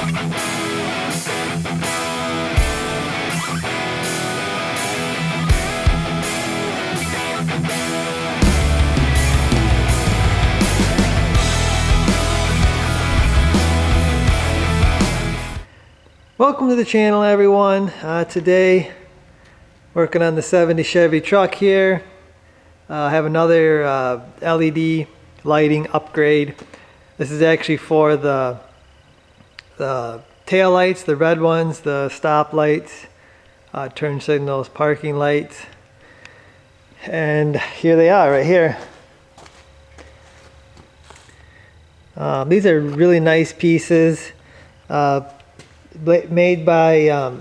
Welcome to the channel, everyone. Today working on the 70 Chevy truck here. I have another LED lighting upgrade. This is actually for the tail lights, the red ones, the stop lights, turn signals, parking lights. And here they are right here. These are really nice pieces. Made by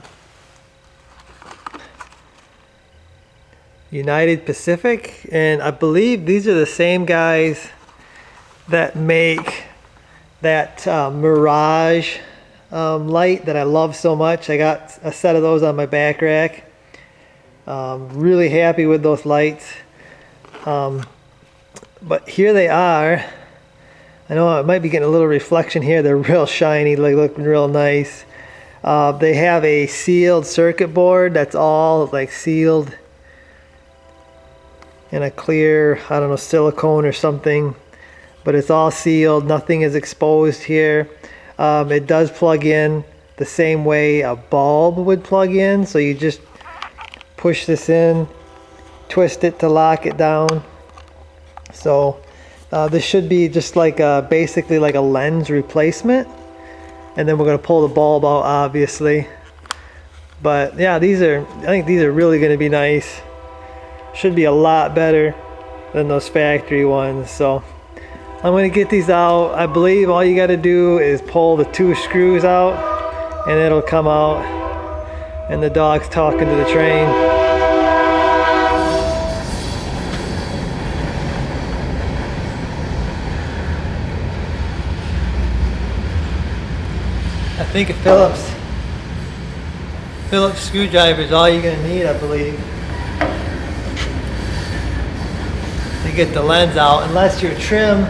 United Pacific, and I believe these are the same guys that make that Mirage light that I love so much. I got a set of those on my back rack. Really happy with those lights. But here they are. I know I might be getting a little reflection here. They're real shiny, like looking real nice. They have a sealed circuit board that's all like sealed in a clear, I don't know, silicone or something, but it's all sealed. Nothing is exposed here. It does plug in the same way a bulb would plug in, so you just push this in, twist it to lock it down. So this should be just like basically like a lens replacement. And then we're going to pull the bulb out, obviously. But yeah, I think these are really going to be nice. Should be a lot better than those factory ones. So I'm going to get these out. I believe all you got to do is pull the 2 screws out and it'll come out. And the dog's talking to the train. I think a Phillips screwdriver is all you're going to need, I believe, to get the lens out, unless your trim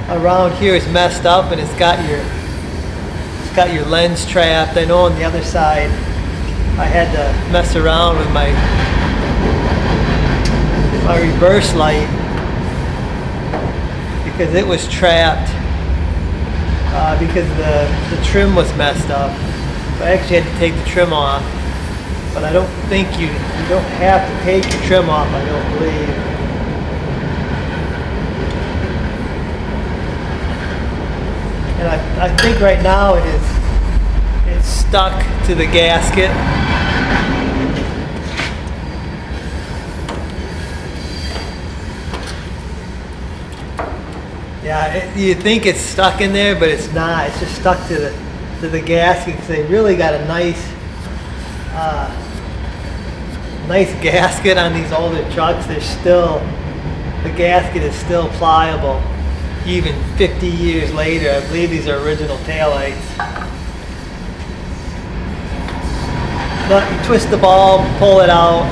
around here is messed up and it's got your lens trapped. I know on the other side I had to mess around with my reverse light because it was trapped. Because the trim was messed up. So I actually had to take the trim off. But I don't think you don't have to take your trim off, I don't believe. And I think right now it's stuck to the gasket. Yeah, you think it's stuck in there, but it's not. It's just stuck to the gasket because they really got a nice gasket on these older trucks. The gasket is still pliable, even 50 years later. I believe these are original taillights. But you twist the bulb, pull it out.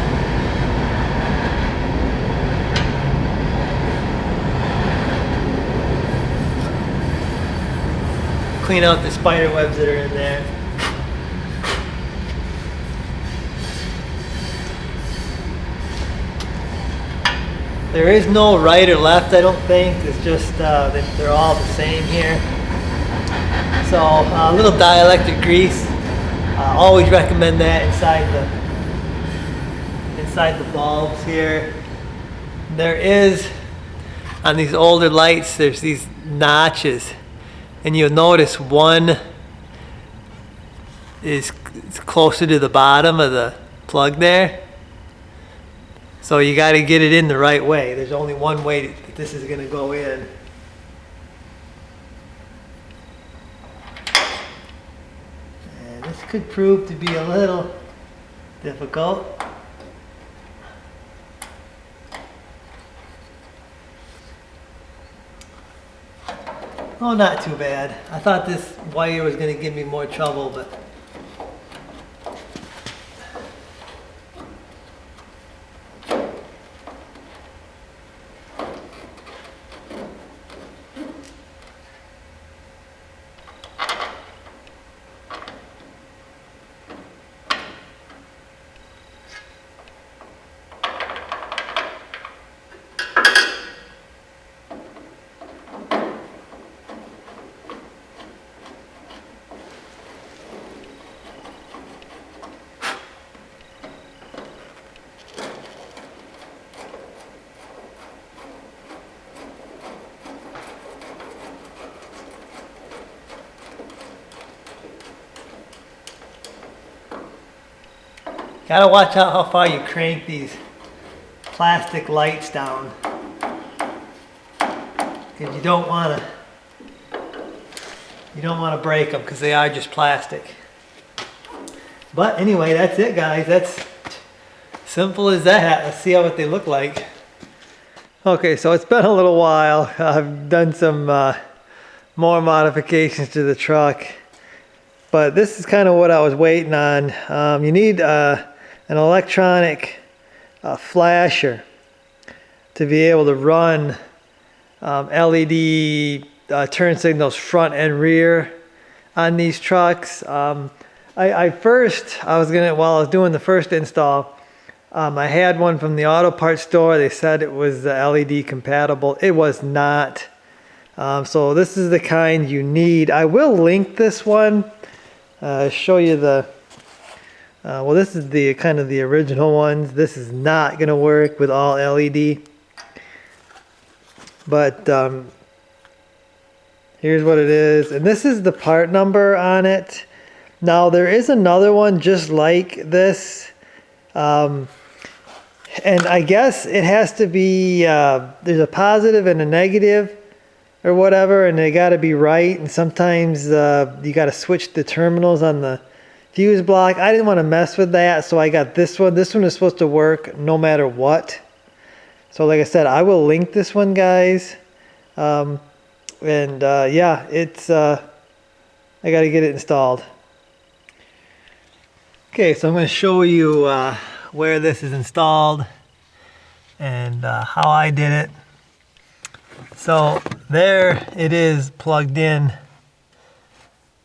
Clean out the spider webs that are in there. There is no right or left, I don't think. It's just they're all the same here. So a little dielectric grease. Always recommend that inside the bulbs here. There is, on these older lights, there's these notches. And you'll notice one is closer to the bottom of the plug there. So you got to get it in the right way. There's only one way that this is going to go in. And this could prove to be a little difficult. Oh, not too bad. I thought this wire was going to give me more trouble, but Gotta watch out how far you crank these plastic lights down, because you don't want to break them, because they are just plastic. But anyway, that's it, guys. That's simple as that. Let's see what they look like. Okay, so it's been a little while. I've done some more modifications to the truck, but this is kind of what I was waiting on. You need an electronic flasher to be able to run LED turn signals front and rear on these trucks. While I was doing the first install, I had one from the auto parts store. They said it was LED compatible. It was not. So this is the kind you need. I will link this one. Show you the. Well, this is the kind of the original ones. This is not going to work with all LED. But here's what it is, and this is the part number on it. Now there is another one just like this, and I guess it has to be there's a positive and a negative or whatever, and they got to be right. And sometimes you got to switch the terminals on the fuse block. I didn't want to mess with that, so I got this one. This one is supposed to work no matter what. So like I said, I will link this one, guys. Yeah, it's I got to get it installed. Okay, so I'm going to show you where this is installed and how I did it. So there it is, plugged in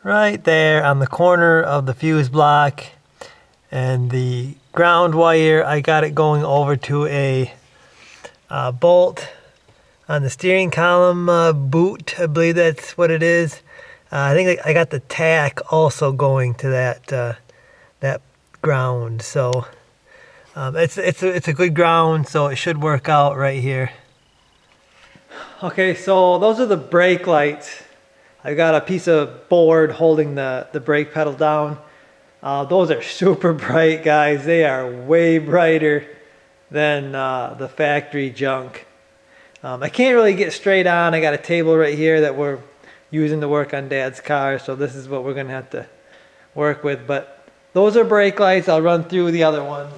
right there on the corner of the fuse block, and the ground wire, I got it going over to a bolt on the steering column boot. I believe that's what it is. I think I got the tack also going to that that ground. So it's a good ground, so it should work out right here. Okay, so those are the brake lights. I got a piece of board holding the brake pedal down. Those are super bright, guys. They are way brighter than the factory junk. I can't really get straight on. I got a table right here that we're using to work on Dad's car, so this is what we're gonna have to work with. But those are brake lights. I'll run through the other ones.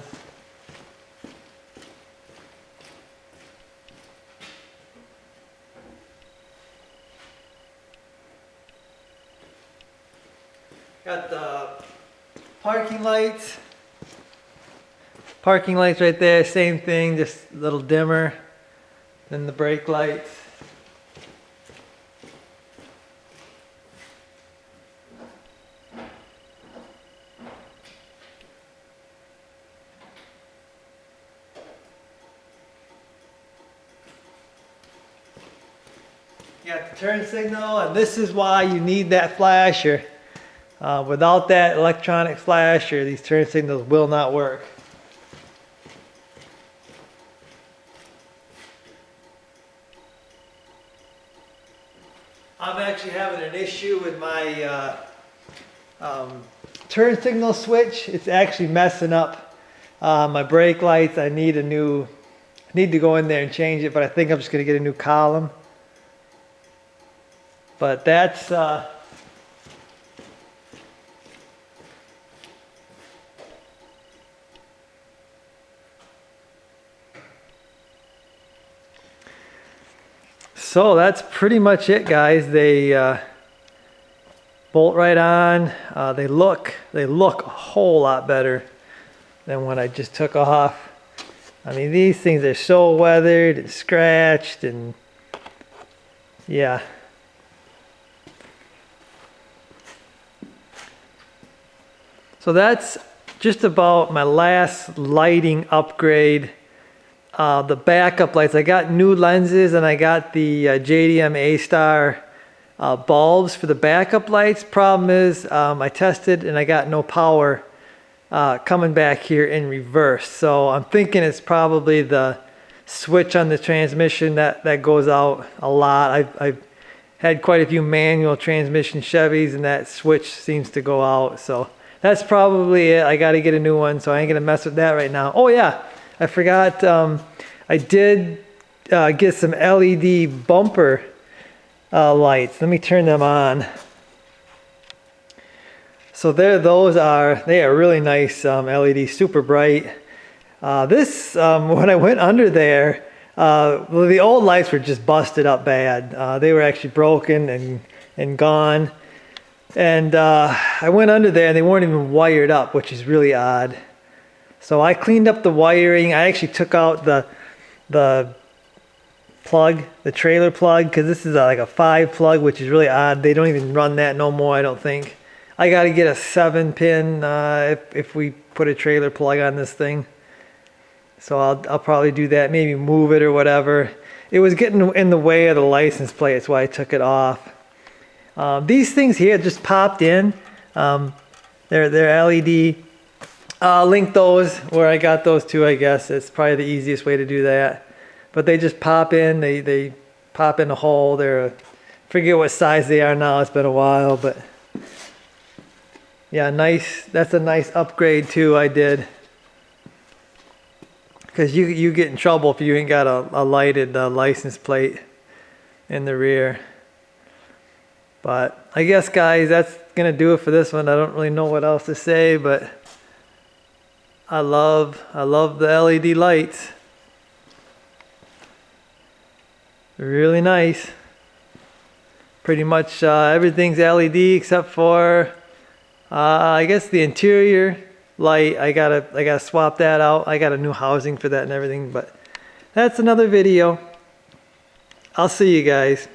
Got the parking lights. Parking lights right there, same thing, just a little dimmer than the brake lights. You got the turn signal, and this is why you need that flasher. Without that electronic flasher, these turn signals will not work. I'm actually having an issue with my turn signal switch. It's actually messing up my brake lights. I need to go in there and change it, but I think I'm just going to get a new column. But that's so that's pretty much it, guys. They bolt right on. They look a whole lot better than what I just took off. I mean, these things are so weathered and scratched, and yeah. So that's just about my last lighting upgrade. The backup lights, I got new lenses, and I got the JDM A-Star bulbs for the backup lights. Problem is, I tested and I got no power coming back here in reverse. So I'm thinking it's probably the switch on the transmission that goes out a lot. I've had quite a few manual transmission Chevys, and that switch seems to go out. So that's probably it. I got to get a new one, so I ain't gonna mess with that right now. Oh yeah, I forgot. I did get some LED bumper lights. Let me turn them on. So they are really nice LED, super bright. When I went under there, well, the old lights were just busted up bad. They were actually broken and gone. And I went under there and they weren't even wired up, which is really odd. So I cleaned up the wiring. I actually took out the plug, the trailer plug, because this is like a 5 plug, which is really odd. They don't even run that no more, I don't think. I got to get a 7-pin if we put a trailer plug on this thing. So I'll probably do that, maybe move it or whatever. It was getting in the way of the license plate, that's why I took it off. These things here just popped in. They're LED. I'll link those where I got those too, I guess. It's probably the easiest way to do that. But they just pop in. They pop in a hole. Forget what size they are now. It's been a while, but yeah, nice. That's a nice upgrade too. I did. Because you get in trouble if you ain't got a lighted license plate in the rear. But I guess, guys, that's gonna do it for this one. I don't really know what else to say, but I love the LED lights. Really nice. Pretty much everything's LED except for I guess the interior light. I gotta swap that out. I got a new housing for that and everything, but that's another video. I'll see you guys.